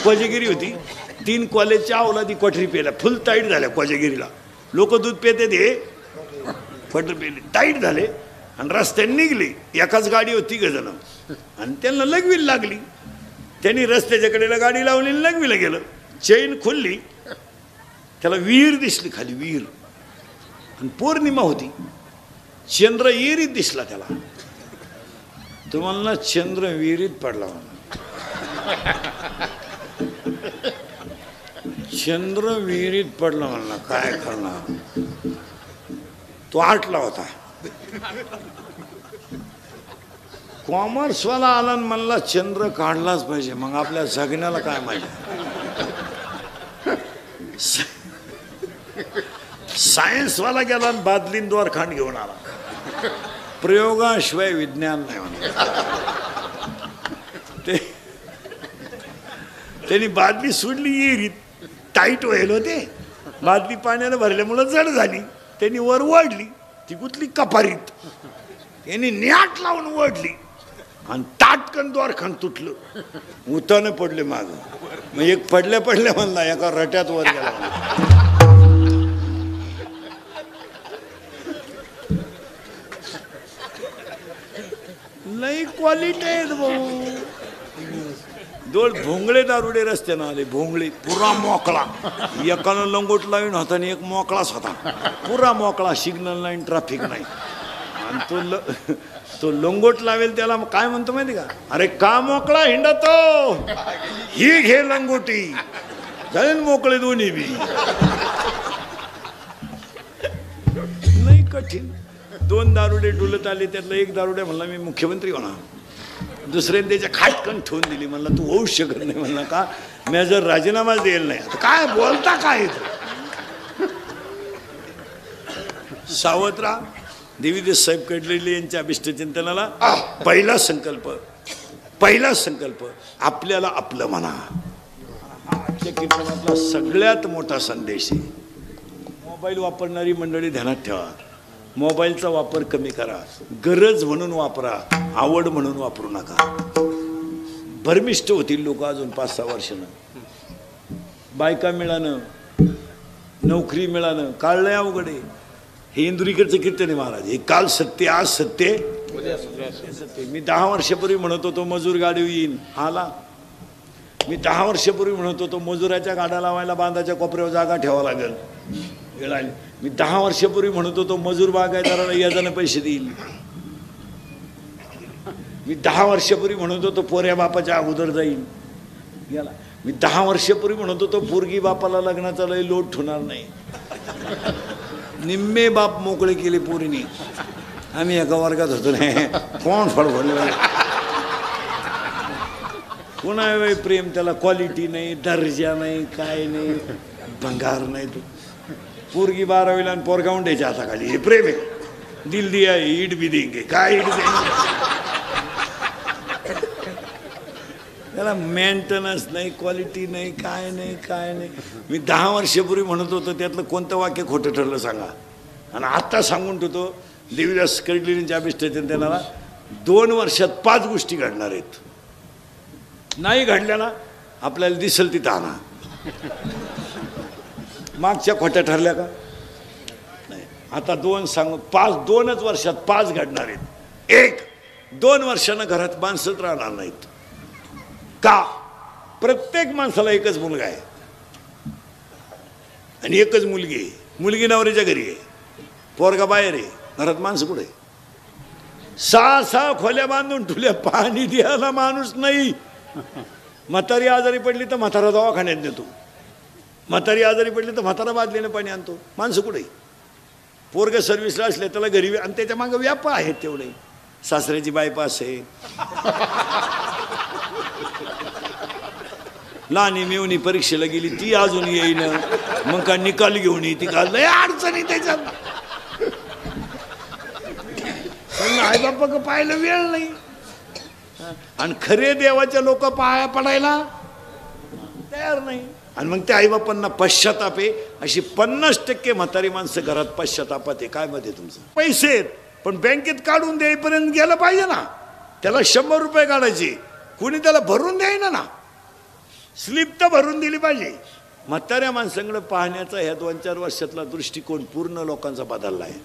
कोजागिरी होती, 3 कॉलेजच्या अवलादी कोठरी पेल्या, फुल टाईट झाल्या कोजागिरीला. लोक दूध पेते ते क्वार्टर पेले, टाईट झाले आणि रस्त्याने निघली. एकाच गाडी होती गजन आणि त्यांना लघवीला लागली. त्यांनी रस्त्याच्या कडेला गाडी लावली, लघवीला गेलं. चैन खुलली, त्याला विहीर दिसली खाली, विहीर. आणि पौर्णिमा होती, चंद्र विहिरीत दिसला त्याला. तो म्हणला चंद्र विहिरीत पडला म्हणला. चंद्र विहिरीत पडला म्हणला, काय करणार. तो आटला होता. कॉमर्सवाला आला आणि म्हणला चंद्र काढलाच पाहिजे, मग आपल्या जगण्याला काय माहिती. सायन्सवाला गेला आणि बादलीन द्वारखांड घेऊन आला. प्रयोगाशिवाय विज्ञान नाही म्हणा. त्यांनी बादली सोडली, विहिरीत टाईट व्हायला होते. बादली पाण्यानं भरल्यामुळं जड झाली. त्यांनी वर ओढली, ती कुठली कपारीत. त्यांनी न्याट लावून ओढली आणि ताटकन द्वारखांड तुटलं. उतानं पडले माग. मग एक पडल्या पडल्या म्हणला, एका रट्यात वर गेला. लई क्वालिटी आहेत भाऊ. 2 भोंगळे दारुडे रस्त्यानं आले. भोंगळे पुरा मोकळा, एकानं लंगोट लावून होता आणि एक मोकळाच होता. पुरा मोकळा, सिग्नल नाही, ट्रॅफिक नाही. आणि तो लंगोट लावेल त्याला काय म्हणतो माहिती का, अरे का मोकळा हिंडा तो, ही घे लंगोटी, जाईल मोकळे दोन्ही बी. नाही कठीण. 2 दारुडे डुलत आले, त्यातला एक दारुडे म्हणला मी मुख्यमंत्री होणार. दुसऱ्याने त्याच्या खाटकन ठेवून दिली. म्हणला तू होऊ शकत नाही. म्हणला का, मी जर राजीनामाच देईल नाही. आता काय बोलता काय. सावत्रा देवीदास साहेब कडलेले यांच्या अभिष्टचिंतनाला पहिला संकल्प आपल्याला आपलं म्हणा. आजच्या कीर्तनातला सगळ्यात मोठा संदेश आहे. मोबाईल वापरणारी मंडळी ध्यानात ठेवा, मोबाईलचा वापर कमी करा. गरज म्हणून वापरा, आवड म्हणून वापरू नका. भरमिष्ट होतील लोक अजून 5-6 वर्षानं. बायका मिळालं, नोकरी मिळालं, काळलंय अवघड आहे. हे इंदुरीकडचं कीर्तन आहे महाराज. हे काल सत्य, आज सत्य, उद्या सत्य. मी 10 वर्षापूर्वी म्हणत होतो मजूर गाडी येईन, आला. मी 10 वर्षापूर्वी म्हणत होतो मजुराच्या गाड्या लावायला बांधाच्या कोपऱ्यावर जागा ठेवावं लागेल, वेळ आली. मी 10 वर्षापूर्वी म्हणत होतो मजूर बागायतदाराला याजानं पैसे देईल. मी 10 वर्षापूर्वी म्हणत होतो पोऱ्या बापाच्या अगोदर जाईल, गेला. मी 10 वर्षापूर्वी म्हणत होतो पोरगी बापाला लग्नाचा लय लोट होणार नाही. निम्मे बाप मोकळे केले पोरीने. आम्ही एका वर्गात होतो नाही, कोण फडफडले. कोणा प्रेम, त्याला क्वालिटी नाही, दर्जा नाही, काय नाही, भंगार नाही. तो पोरगी 12वीला आणि पोरगा उंड्याच्या हाताखाली. हे प्रेम आहे. दिल दिया ईड भी देंगे, काय ईड देंगे. त्याला मेंटेनन्स नाही, क्वालिटी नाही, काय नाही, काय नाही. मी 10 वर्षापूर्वी म्हणत होतो, त्यातलं कोणतं वाक्य खोटं ठरलं सांगा. आणि आत्ता सांगून ठेवतो, देवीदास कडलेलींच्या अभिष्टचिंतनाला 2 वर्षात 5 गोष्टी घडणार आहेत. नाही घडल्या ना, आपल्याला दिसेल तिथं आणा. मागच्या खोट्या ठरल्या का नाही. आता 2 सांगू, 2च वर्षात 5 घडणार आहेत. 1, 2 वर्षानं घरात माणसंच राहणार नाहीत. का, प्रत्येक माणसाला एकच मुलगा आहे आणि एकच मुलगी आहे. मुलगी नवऱ्याच्या घरी आहे, पोरगा बाहेर आहे, घरात माणसं कुठे. 6 खोल्या बांधून ठुल्या, पाणी द्यायला माणूस नाही. म्हातारी आजारी पडली तर म्हातारा दवाखान्यात नेतो, म्हातारी आजारी पडली तर म्हातारा बादलीनं पाणी आणतो. माणसं कुठे. पोरग सर्व्हिसला असले त्याला घरी, आणि त्याच्या मागं व्यापा आहेत तेवढे. सासऱ्याची बायपास आहे, लहानी मेवणी परीक्षेला गेली ती अजून येईन, मग का निकाल घेऊन येते का, लय अडचणी त्याच्यात. आई बापा पाहायला वेळ नाही. आणि खरे देवाच्या लोक पाया पडायला तयार नाही. आणि मग त्या आईबापांना पश्चाताप आहे. अशी 50% म्हातारी माणसं घरात पश्चातापात आहे. काय मध्ये तुमचं पैसे आहेत, पण बँकेत काढून द्यायपर्यंत गेलं पाहिजे ना. त्याला 100 रुपये काढायचे, कोणी त्याला भरून द्यायना ना. स्लिप तर भरून दिली पाहिजे. म्हाताऱ्या माणसांकडे पाहण्याचा ह्या 2-4 वर्षातला दृष्टिकोन पूर्ण लोकांचा बदलला आहे.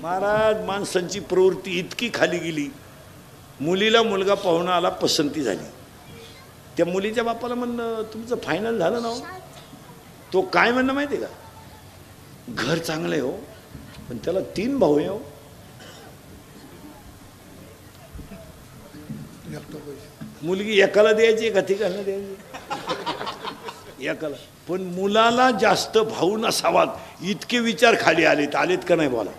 महाराज, माणसांची प्रवृत्ती इतकी खाली गेली. मुलीला मुलगा पाहुणा आला, पसंती झाली. त्या मुलीच्या बापाला म्हणलं तुमचं फायनल झालं ना हो. तो काय म्हणणं माहिती आहे का, घर चांगलं आहे हो, पण त्याला 3 भाऊ आहे हो. मुलगी एकाला द्यायची का तिघांना द्यायची? एकाला. पण मुलाला जास्त भाऊ नसावात इतके विचार खाली आलेत का नाही बोला.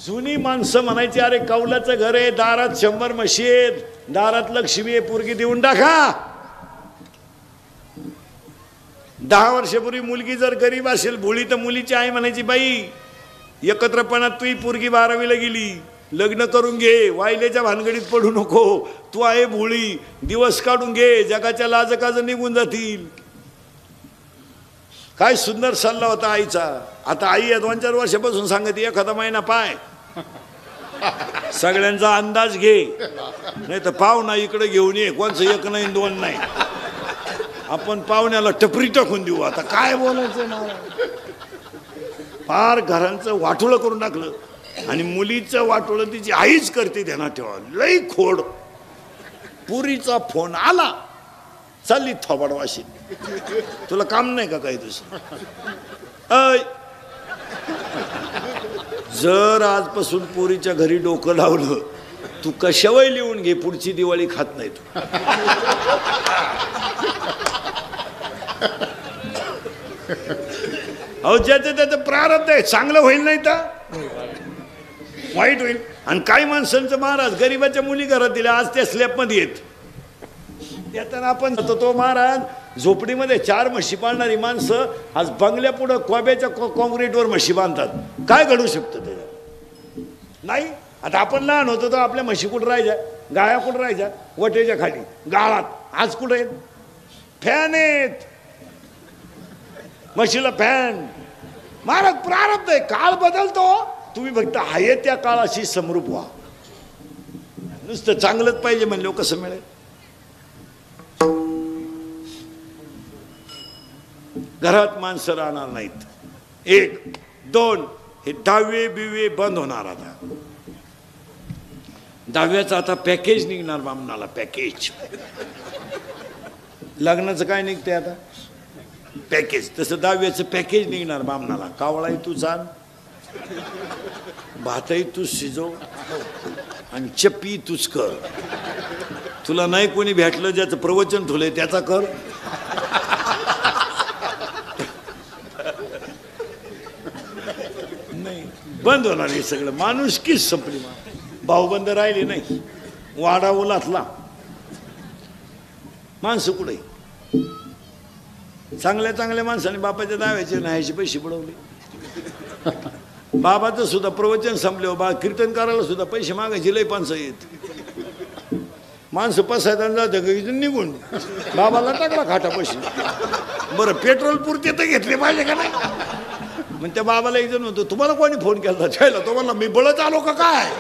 जुनी माणसं म्हणायची अरे कौलाचं घर आहे, दारात 100 म्हशी आहेत, दारात लक्ष्मी आहे, पोरगी देऊन टाका. 10 वर्षापूर्वी मुलगी जर गरीब असेल भोळी तर मुलीची आई म्हणायची बाई एकत्रपणात तुही पोरगी 12वीला गेली, लग्न करून घे, वायलेच्या भानगडीत पडू नको, तू आहे भोळी, दिवस काढून घे, जगाच्या लाजकाज निघून जातील. काय सुंदर सल्ला होता आईचा. आता आई या 2-4 वर्षापासून सांगते एखादा महिना पाय, सगळ्यांचा अंदाज घे, नाही तर पाहुणा इकडे घेऊन ये, कोणचं 1 नाही 2 नाही, आपण पाहुण्याला टपरी टाकून देऊ. आता काय बोलायचं मला, फार घरांचं वाटोळं करून टाकलं. आणि मुलीचं वाटोळं तिची आईच करते, ध्यानात ठेवा. लई खोड. पुरीचा फोन आला, चालली थोबाडवाशी, तुला काम नाही का काही दुसरं? जर आजपासून पुरीच्या घरी डोकं लावलं, तू कशावय लिहून घे, पुढची दिवाळी खात नाही तू. अहो ज्याचं त्याचं प्रारब्ध आहे, चांगलं होईल नाही तर वाईट होईल. आणि काही माणसांचं महाराज गरीबाच्या मुली घरात दिल्या, आज त्या स्लॅबमध्ये येत येताना आपण तो महाराज झोपडीमध्ये 4 म्हशी पाळणारी माणसं आज बंगल्या पुढं कोब्याच्या कॉन्क्रीटवर म्हशी बांधतात. काय घडू शकतं त्याच्यात? नाही. आता आपण लहान होतो तर आपल्या म्हशी कुठं राहायच्या, गाया कुठं राहायच्या, वटेच्या खाली गाळात. आज कुठं आहेत? फॅन आहेत, म्हशीला फॅन. महाराज प्रारब्ध आहे, काळ बदलतो. तुम्ही फक्त आहे त्या काळाशी समरूप व्हा. नुसतं चांगलंच पाहिजे म्हणलं कसं मिळेल? घरात माणसं राहणार नाहीत. 1, 2 हे 10वे बिवे बंद होणार. आता 10व्याचं आता पॅकेज निघणार बामणाला. पॅकेज लग्नाचं काय निघतंय आता? पॅकेज. तसं 10व्याचं पॅकेज निघणार बामणाला. कावळाही तू चाल, भातही तूच शिजव आणि चप्पी तूच कर. तुला नाही कोणी भेटलं ज्याचं प्रवचन ठेवलंय त्याचा कर. नाही, बंद होणार हे सगळं. माणुसकीच संपली. भाऊबंद राहिले नाही. वाडा उलातला. माणसं कुठे? चांगल्या चांगल्या माणसाने बापाच्या दाव्याचे नाहीचे पैसे बुडवले. बाबाचं सुद्धा प्रवचन संपले, बा कीर्तन करायला सुद्धा पैसे मागायचे लय पंच येत. माणसं पसायदान इथून निघून बाबाला टाकला खाटा पैसे. बरं पेट्रोल पुरते तर घेतले पाहिजे का नाही? मग त्या बाबाला एक जण म्हणतो तुम्हाला कोणी फोन केला छायला? तो म्हणला मी बळच आलो का काय?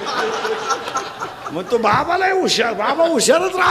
मग तो बाबालाही हुशार. बाबा हुशारच राहत.